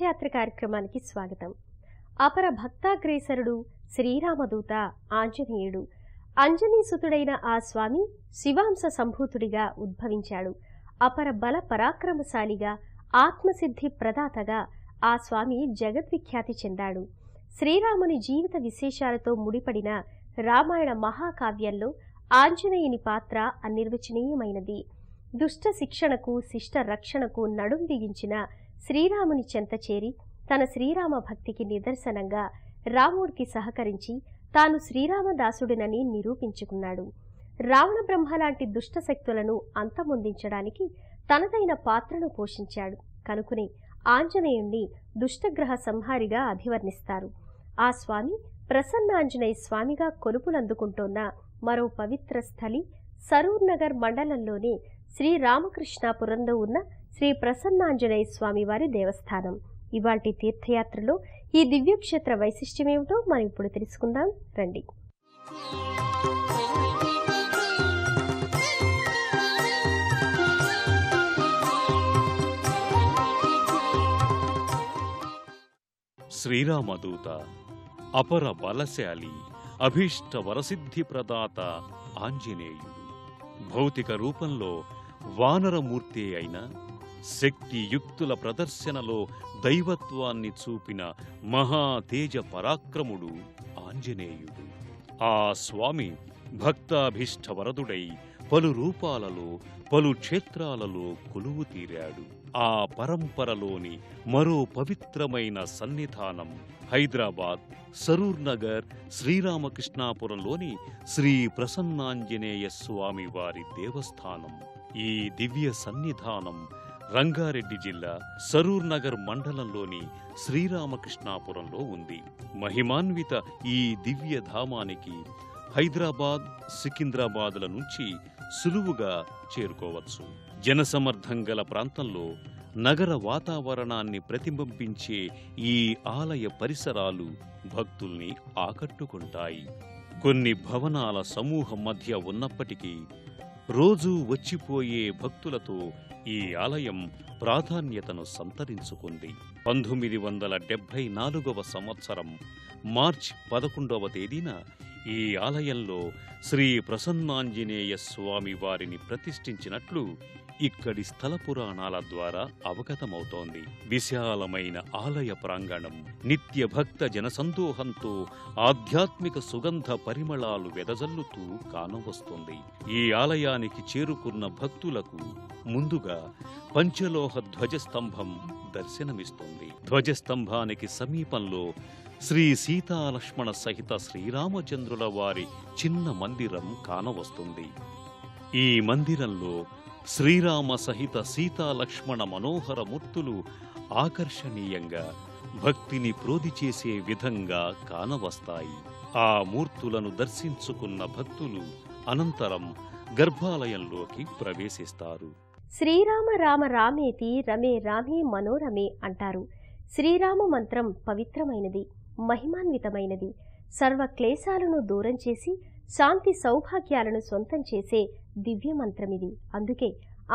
తీర్థయాత్ర కార్యక్రమానికి స్వాగతం. అపర భక్తాగ్రేసరుడు శ్రీరామదూత ఆంజనేయుడు. అంజనీసుతుడైన ఆ స్వామి శివాంశ సంభూతుడిగా ఉద్భవించాడు. అపర బల పరాక్రమశాలిగా, ఆత్మసిద్ధి ప్రదాతగా ఆ స్వామి జగద్విఖ్యాతి చెందాడు. శ్రీరాముని జీవిత విశేషాలతో ముడిపడిన రామాయణ మహాకావ్యంలో ఆంజనేయుని పాత్ర అనిర్వచనీయమైనది. దుష్ట శిక్షణకు, శిష్ట రక్షణకు నడుం బిగించిన శ్రీరాముని చెంత చేరి తన శ్రీరామ భక్తికి నిదర్శనంగా రాముడికి సహకరించి తాను శ్రీరామదాసుడినని నిరూపించుకున్నాడు. రావణ బ్రహ్మలాంటి దుష్ట శక్తులను అంతమొందించడానికి తనదైన పాత్రను పోషించాడు కనుకునే ఆంజనేయుణ్ణి దుష్టగ్రహ సంహారిగా అభివర్ణిస్తారు. ఆ స్వామి ప్రసన్నాంజనేయ స్వామిగా కొలుపులందుకుంటోన్న మరో పవిత్ర స్థలి సరూర్ నగర్ మండలంలోని శ్రీరామకృష్ణాపురంలో ఉన్న శ్రీ ప్రసన్నాంజనేయ స్వామి వారి దేవస్థానం. ఇవాల్టి తీర్థయాత్రలో ఈ దివ్యక్షేత్ర వైశిష్ట్యమేమిటో మనం ఇప్పుడు తెలుసుకుందాం రండి. శ్రీరామదూత, అపర బలశాలి, అభీష్ట వరసిద్ధి ప్రదాత ఆంజనేయుడు భౌతిక రూపంలో వానరమూర్తి అయిన, శక్తియుక్తుల ప్రదర్శనలో దైవత్వాన్ని చూపిన మహాతేజ పరాక్రముడు ఆంజనేయుడు. ఆ స్వామి భక్తాభీష్ట వరదుడై పలు రూపాలలో, పలు క్షేత్రాలలో కొలువు తీరాడు. ఆ పరంపరలోని మరో పవిత్రమైన సన్నిధానం హైదరాబాద్ సరూర్ నగర్ శ్రీరామకృష్ణాపురంలోని శ్రీ ప్రసన్నాంజనేయ స్వామి వారి దేవస్థానం. ఈ దివ్య సన్నిధానం రంగారెడ్డి జిల్లా సరూర్ నగర్ మండలంలోని శ్రీరామకృష్ణాపురంలో ఉంది. మహిమాన్విత ఈ దివ్య ధామానికి హైదరాబాద్, సికింద్రాబాద్ల నుంచి సులువుగా చేరుకోవచ్చు. జనసమర్థం గల ప్రాంతంలో నగర వాతావరణాన్ని ప్రతిబింబించే ఈ ఆలయ పరిసరాలు భక్తుల్ని ఆకట్టుకుంటాయి. కొన్ని భవనాల సమూహం మధ్య ఉన్నప్పటికీ రోజూ వచ్చిపోయే భక్తులతో ఈ ఆలయం ప్రాధాన్యతను సంతరించుకుంది. 1974వ సంవత్సరం మార్చి 11వ తేదీన ఈ ఆలయంలో శ్రీ ప్రసన్నాంజనేయ స్వామి వారిని ప్రతిష్ఠించినట్లు ఇక్కడి స్థల పురాణాల ద్వారా అవగతమవుతోంది. విశాలమైన ఆలయ ప్రాంగణం నిత్య భక్త జనసందోహంతో ఆధ్యాత్మిక సుగంధ పరిమళాలు వెదజల్లుతూ కానవస్తుంది. ఈ ఆలయానికి చేరుకున్న భక్తులకు ముందుగా పంచలోహ ధ్వజస్తంభం దర్శనమిస్తుంది. ధ్వజస్తంభానికి సమీపంలో శ్రీ సీతాలక్ష్మణ సహిత శ్రీరామచంద్రుల వారి చిన్న మందిరం కానవస్తుంది. ఈ మందిరంలో శ్రీరామ సహిత సీతాలక్ష్మణ మనోహర మూర్తులు ఆకర్షణీయంగా భక్తిని ప్రోది చేసే విధంగా కానవస్తాయి. ఆ మూర్తులను దర్శించుకున్న భక్తులు అనంతరం గర్భాలయంలోకి ప్రవేశిస్తారు. శ్రీరామ రామ రామేతి రమే రామే మనోరమే అంటారు. శ్రీరామ మంత్రం పవిత్రమైనది, మహిమాన్వితమైనది. సర్వ క్లేశాలను దూరం చేసి శాంతి సౌభాగ్యాలను సొంతం చేసే దివ్య మంత్రమిది. అందుకే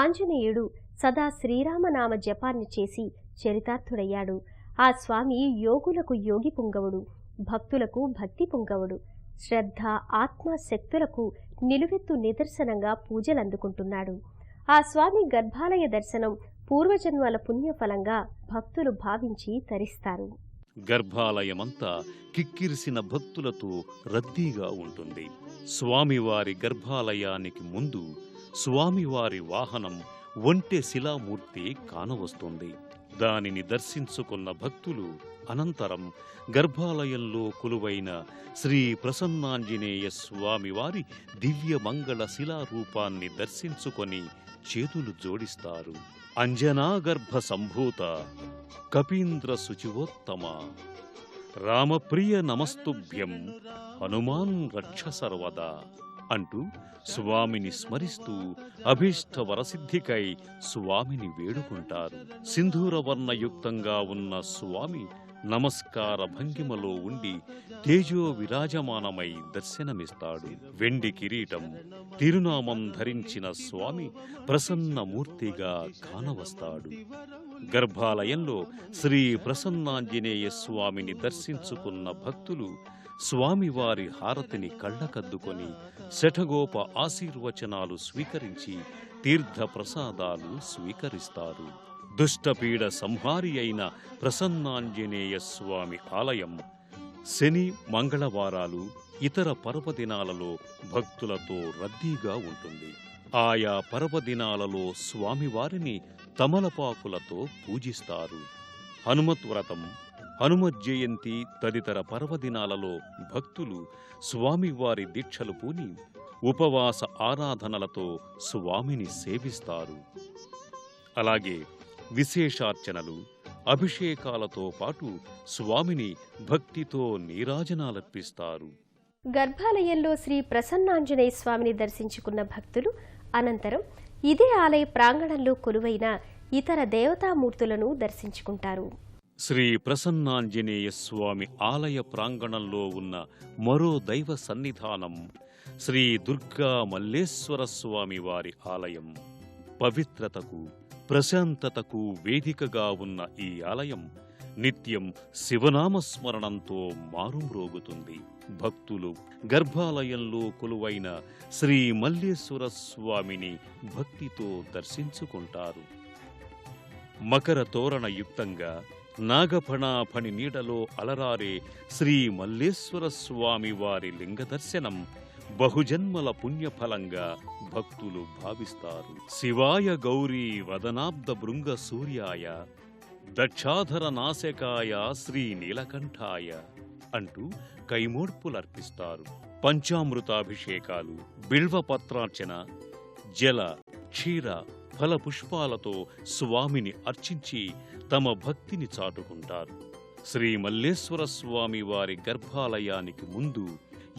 ఆంజనేయుడు సదా శ్రీరామనామ జపాన్ని చేసి చరితార్థుడయ్యాడు. ఆ స్వామి యోగులకు యోగి పుంగవుడు, భక్తులకు భక్తి పుంగవుడు. శ్రద్ధ, ఆత్మశక్తులకు నిలువెత్తు నిదర్శనంగా పూజలందుకుంటున్నాడు. ఆ స్వామి గర్భాలయ దర్శనం పూర్వజన్మల పుణ్యఫలంగా భక్తులు భావించి తరిస్తారు. గర్భాలయమంతా కిక్కిరిసిన భక్తులతో రద్దీగా ఉంటుంది. స్వామివారి గర్భాలయానికి ముందు స్వామివారి వాహనం ఒంటె శిలామూర్తి కానవస్తుంది. దానిని దర్శించుకున్న భక్తులు అనంతరం గర్భాలయంలో కొలువైన శ్రీ ప్రసన్నాంజనేయ స్వామివారి దివ్య మంగళ శిలారూపాన్ని దర్శించుకొని చేతులు జోడిస్తారు. అంజనాగర్భ సంభూత కపీంద్ర శుచివోత్తమ రామప్రియ నమస్తుభ్యం హనుమాన్ రక్ష సర్వదా అంటూ స్వామిని స్మరిస్తూ అభీష్ట వరసిద్ధికై స్వామిని వేడుకుంటారు. సింధూరవర్ణయుక్తంగా ఉన్న స్వామి నమస్కార భంగిమలో ఉండి తేజో విరాజమానమై దర్శనమిస్తాడు. వెండి కిరీటం, తిరునామం ధరించిన స్వామి ప్రసన్నమూర్తిగా కానవస్తాడు. గర్భాలయంలో శ్రీ ప్రసన్నాంజనేయ స్వామిని దర్శించుకున్న భక్తులు స్వామివారి హారతిని కళ్ళకద్దుకొని శఠగోప ఆశీర్వచనాలు స్వీకరించి తీర్థ ప్రసాదాలు స్వీకరిస్తారు. దుష్టపీడ సంహారి అయిన ప్రసన్నాంజనేయ స్వామి ఆలయం శని, మంగళవారాలు, ఇతర పర్వదినాలలో భక్తులతో రద్దీగా ఉంటుంది. ఆయా పర్వదినాలలో స్వామివారిని తమలపాకులతో పూజిస్తారు. హనుమత్ వ్రతం, హనుమత్ జయంతి తదితర పర్వదినాలలో భక్తులు స్వామివారి దీక్షలు పూని ఉపవాస ఆరాధనలతో స్వామిని సేవిస్తారు. అలాగే విశేషార్చనలు, అభిషేకాలతో పాటు స్వామిని భక్తితో నీరాజనాలర్పిస్తారు. గర్భాలయంలో శ్రీ ప్రసన్నాంజనేయ స్వామిని దర్శించుకున్న భక్తులు అనంతరం ఇదే ఆలయ ప్రాంగణంలో కొలువైన ఇతర దేవతామూర్తులను దర్శించుకుంటారు. శ్రీ ప్రసన్నాంజనేయ స్వామి ఆలయ ప్రాంగణంలో ఉన్న మరో దైవ సన్నిధానం శ్రీ దుర్గా మల్లేశ్వర స్వామి వారి ఆలయం. పవిత్రతకు, ప్రశాంతతకు వేదికగా ఉన్న ఈ ఆలయం నిత్యం శివనామస్మరణంతో మారుమ్రోగుతుంది. భక్తులు గర్భాలయంలో కొలువైన శ్రీ మల్లేశ్వర స్వామిని భక్తితో దర్శించుకుంటారు. మకర తోరణయుక్తంగా నాగఫణాఫణి నీడలో అలరారే శ్రీ మల్లేశ్వర స్వామి వారి లింగదర్శనం బహుజన్మల పుణ్యఫలంగా భక్తులు భావిస్తారు. శివాయ గౌరీ వదనాబ్ద భృంగ సూర్యాయ దక్షాధర నాశకాయ శ్రీ నీలకంఠాయ అంటూ కైమోడ్పులర్పిస్తారు. పంచామృతాభిషేకాలు, బిల్వపత్రార్చన, జల, క్షీర, ఫల పుష్పాలతో స్వామిని అర్చించి తమ భక్తిని చాటుకుంటారు. శ్రీ మల్లేశ్వర స్వామి వారి గర్భాలయానికి ముందు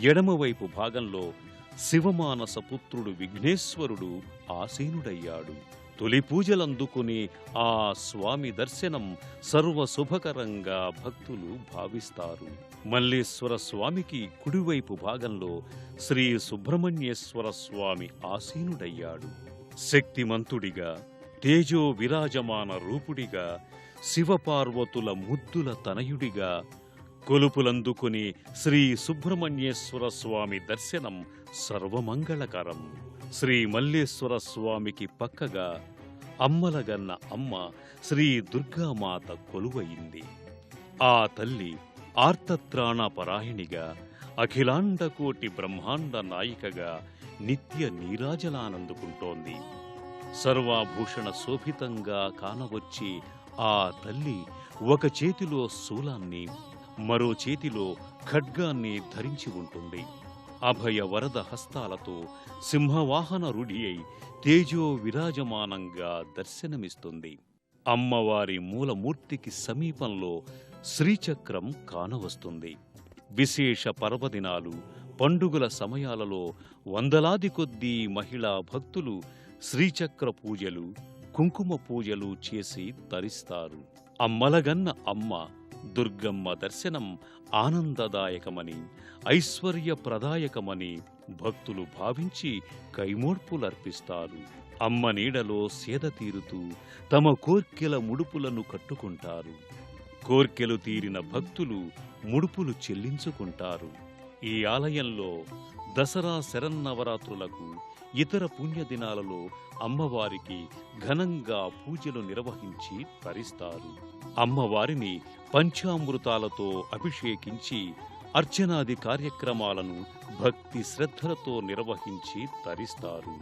ఎడమవైపు భాగంలో శివమానస పుత్రుడు విఘ్నేశ్వరుడు ఆసీనుడయ్యాడు. తొలి పూజలందుకుని ఆ స్వామి దర్శనం సర్వశుభకరంగా భక్తులు భావిస్తారు. మల్లేశ్వర స్వామికి కుడివైపు భాగంలో శ్రీ సుబ్రహ్మణ్యేశ్వర స్వామి ఆసీనుడయ్యాడు. శక్తిమంతుడిగా, తేజో విరాజమాన రూపుడిగా, శివపార్వతుల ముద్దుల తనయుడిగా కొలుపులందుకుని శ్రీ సుబ్రహ్మణ్యేశ్వర స్వామి దర్శనం సర్వమంగళకరం. శ్రీ మల్లేశ్వర స్వామికి పక్కగా అమ్మలగన్న అమ్మ శ్రీ దుర్గామాత కొలువయింది. ఆ తల్లి ఆర్తత్రాణ పరాయణిగా, అఖిలాండకోటి బ్రహ్మాండ నాయికగా నిత్య నీరాజలానందుకుంటోంది. సర్వాభూషణ శోభితంగా కానవచ్చి ఆ తల్లి ఒక చేతిలో శూలాన్ని, మరో చేతిలో ఖడ్గాన్ని ధరించి ఉంటుంది. అభయ వరద హస్తాలతో సింహవాహన రూఢి అయి తేజో విరాజమానంగా దర్శనమిస్తుంది. అమ్మవారి మూలమూర్తికి సమీపంలో శ్రీచక్రం కానవస్తుంది. విశేష పర్వదినాలు, పండుగల సమయాలలో వందలాది కొద్దీ మహిళా భక్తులు శ్రీచక్ర పూజలు, కుంకుమ పూజలు చేసి తరిస్తారు. అమ్మలగన్న అమ్మ దుర్గమ్మ దర్శనం ఆనందదాయకమని, ఐశ్వర్యప్రదాయకమని భక్తులు భావించి కైమోడ్పులర్పిస్తారు. అమ్మ నీడలో సేద తీరుతూ తమ కోర్కెల ముడుపులను కట్టుకుంటారు. కోర్కెలు తీరిన భక్తులు ముడుపులు చెల్లించుకుంటారు. ఈ ఆలయంలో దసరా శరన్నవరాత్రులకు, ఇతర పుణ్యదినాలలో అమ్మవారికి ఘనంగా పూజలు నిర్వహించి తరిస్తారు. అమ్మవారిని పంచామృతాలతో అభిషేకించి అర్చనాది కార్యక్రమాలను భక్తి శ్రద్ధలతో నిర్వహించి తరిస్తారు.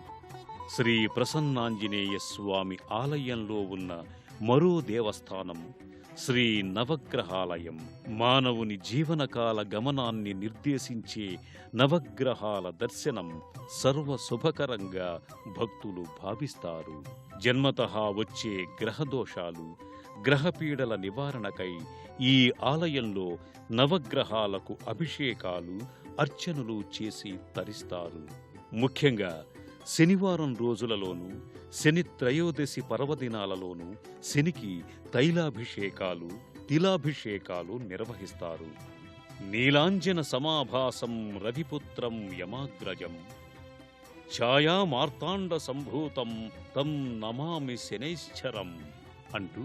శ్రీ ప్రసన్నాంజనేయ స్వామి ఆలయంలో ఉన్న మరో దేవస్థానం శ్రీ నవగ్రహాలయం. మానవుని జీవనకాల గమనాన్ని నిర్దేశించే నవగ్రహాల దర్శనం సర్వశుభకరంగా భక్తులు భావిస్తారు. జన్మతః వచ్చే గ్రహదోషాలు, గ్రహపీడల నివారణకై ఈ ఆలయంలో నవగ్రహాలకు అభిషేకాలు, అర్చనలు చేసి తరిస్తారు. ముఖ్యంగా శనివారం రోజులలోనూ, శని త్రయోదశి పర్వదినాలలోనూ శనికి తైలాభిషేకాలు, తిలాభిషేకాలు నిర్వహిస్తారు. నీలాంజన సమాభాసం రవిపుత్రం యమాగ్రజం ఛాయా మార్తాండ సంభూతం తం నమామి శనైశ్చరం అంటూ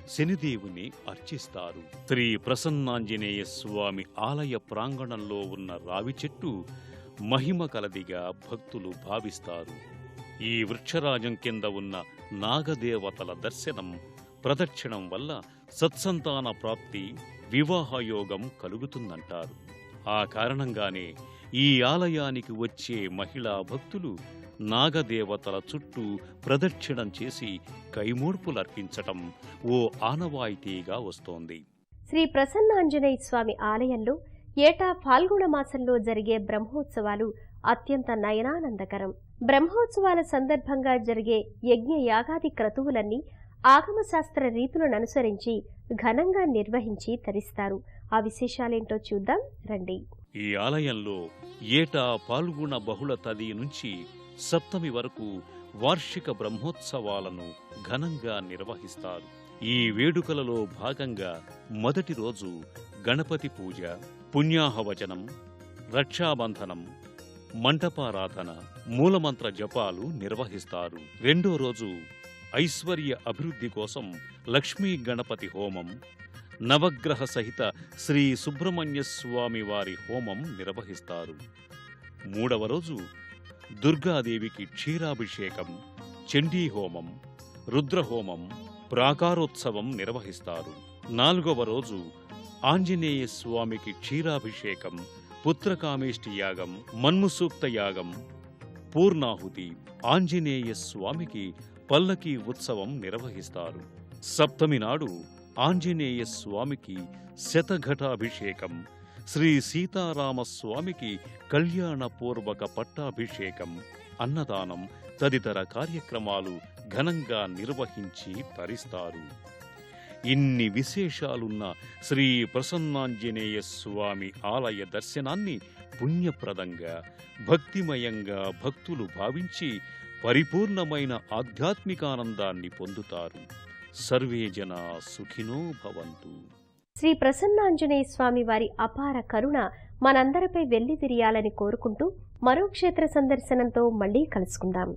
శనిదేవుని అర్చిస్తారు. శ్రీ ప్రసన్నాంజనేయ స్వామి ఆలయ ప్రాంగణంలో ఉన్న రావి చెట్టు మహిమ కలదిగా భక్తులు భావిస్తారు. ఈ వృక్షరాజం కింద ఉన్న నాగదేవతల దర్శనం, ప్రదక్షిణం వల్ల సత్సంతాన ప్రాప్తి, వివాహయోగం కలుగుతుందంటారు. ఆ కారణంగానే ఈ ఆలయానికి వచ్చే మహిళా భక్తులు నాగదేవతల చుట్టూ ప్రదక్షిణం చేసి కైమోడ్పులర్పించటం ఓ ఆనవాయితీగా వస్తోంది. శ్రీ ప్రసన్నాంజనేయ స్వామి ఆలయంలో ఏటా ఫాల్గుణ మాసంలో జరిగే బ్రహ్మోత్సవాలు అత్యంత నయనానందకరం. బ్రహ్మోత్సవాల సందర్భంగా జరిగే యజ్ఞ యాగాది క్రతువులన్నీ ఆగమశాస్త్ర రీతులను అనుసరించి ఘనంగా నిర్వహించి తరిస్తారు. ఆ విశేషాలేంటో చూద్దాం రండి. ఈ ఆలయంలో ఏటా పాల్గొన బహుళ తది నుంచి సప్తమి వరకు వార్షిక బ్రహ్మోత్సవాలను ఘనంగా నిర్వహిస్తారు. ఈ వేడుకలలో భాగంగా మొదటి రోజు గణపతి పూజ, పుణ్యాహవచనం, రక్షాబంధనం, మంటపారాధన, మూలమంత్ర జపాలు నిర్వహిస్తారు. రెండో రోజు ఐశ్వర్య అభివృద్ధి కోసం లక్ష్మీ గణపతి హోమం, నవగ్రహ సహిత శ్రీ సుబ్రహ్మణ్య స్వామి వారి హోమం నిర్వహిస్తారు. మూడవ రోజు దుర్గాదేవికి క్షీరాభిషేకం, చండీ హోమం, రుద్రహోమం, ప్రాకారోత్సవం నిర్వహిస్తారు. నాలుగవ రోజు ఆంజనేయ స్వామికి క్షీరాభిషేకం, పుత్రకామేష్టి యాగం, మన్ముసూక్త యాగం, పూర్ణాహుతి, ఆంజనేయ స్వామికి పల్లకీ ఉత్సవం నిర్వహిస్తారు. సప్తమి నాడు ఆంజనేయ స్వామికి శతఘటాభిషేకం, శ్రీ సీతారామస్వామికి కళ్యాణపూర్వక పట్టాభిషేకం, అన్నదానం తదితర కార్యక్రమాలు ఘనంగా నిర్వహించి తరిస్తారు. ఇన్ని విశేషాలున్న శ్రీ ప్రసన్నాంజనేయ స్వామి ఆలయ దర్శనాన్ని పుణ్యప్రదంగా, భక్తిమయంగా భక్తులు భావించి పరిపూర్ణమైన ఆధ్యాత్మికానందాన్ని పొందుతారు. సర్వే జనా సుఖినో భవంతు. శ్రీ ప్రసన్నాంజనేయ స్వామి వారి అపార కరుణ మనందరిపై వెల్లివిరియాలని కోరుకుంటూ మరో క్షేత్ర సందర్శనంతో మళ్లీ కలుసుకుందాం.